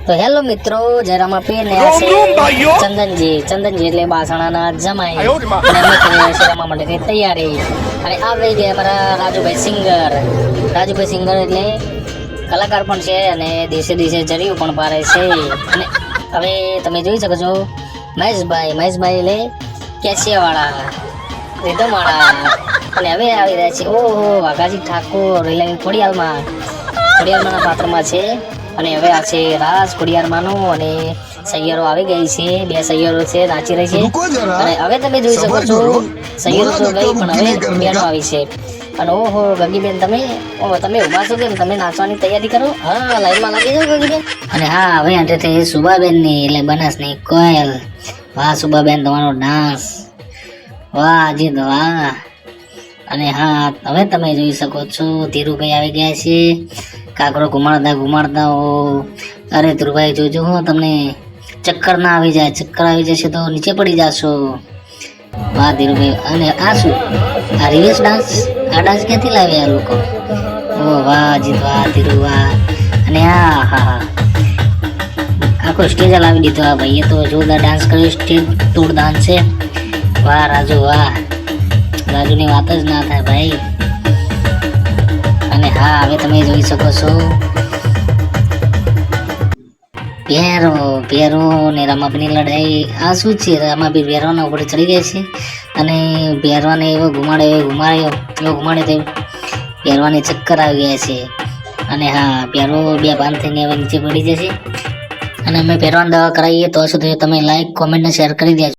તો હેલો મિત્રો, જય રામાપીર ને આ છે ચંદનજી એટલે બાસણાના જમાઈ અને અમે કરી રહ્યા છીએ રમવા માટેની તૈયારી. અને આ વહી ગયા અમારા રાજુભાઈ સિંગર એટલે કલાકાર પણ છે અને દિવસે દિવસે જરીયું પણ પારે છે. અને હવે તમે જોઈ શકો છો મહેશભાઈ એટલે કેશિયાવાળા રીધમવાળા. અને હવે આવી રહ્યા છે ઓહો વાઘાજી ઠાકોર એટલે ખોડિયાલના પાત્રમાં છે. અને હવે આ છે રાસ ખોડિયારમાંનો અને સૈયરો આવી ગઈ છે, 2 સૈયરો છે નાચી રહી છે. અને હવે તમે જોઈ શકો છો સૈયરો તો ગઈ પણ હવે બેનો આવી છે. અને ઓહો ગગીબેન તમે ઉભા છો કેમ? તમે નાચવાની તૈયારી કરો. હા લાઈનમાં લાગી જાઓ ગગીબેન. અને હા હવે આટે છે સુબાબેન ની એટલે બનાસની કોયલ. વાહ સુબાબેન તમારો ડાન્સ, વાહ અજીત વાહ. અને હા હવે તમે જોઈ શકો છો ધીરુભાઈ આવી ગયા છે કાકરો ઘુમાડતા હો. અરે ધ્રુવભાઈ જોજો હું તમને ચક્કર ના આવી જાય, ચક્કર આવી જશે તો નીચે પડી જશો. વાહ ધીરુભાઈ. અને આ શું આ રિવર્સ ડાન્સ? આ ડાન્સ ક્યાંથી લાવ્યા આ લોકો? ઓ વાહ અજીત વાહ ધીરુ વાહ. અને હા આખો સ્ટેજ લાવી દીધો આ ભાઈએ તો જોરદાર ડાન્સ કર્યો, સ્ટેજ તોડ ડાન્સ છે. વાહ રાજુ વાહ, રાજુની વાત જ ના થાય ભાઈ. અને હા હવે તમે જોઈ શકો છો ભેરો ને રમાપીની લડાઈ. આ શું છે? રમાપી ભેરવાના ઉપર ચડી ગયા છે અને ભેરવાને એવો ઘુમાડે તે ભેરવાને ચક્કર આવી ગયા છે. અને હા ભેરો 2 ભાન થઈને હવે નીચે પડી જશે. અને અમે ભેરવાને દવા કરાવીએ તો શું થયું? તમે લાઈક કોમેન્ટ ને શેર કરી દેજો.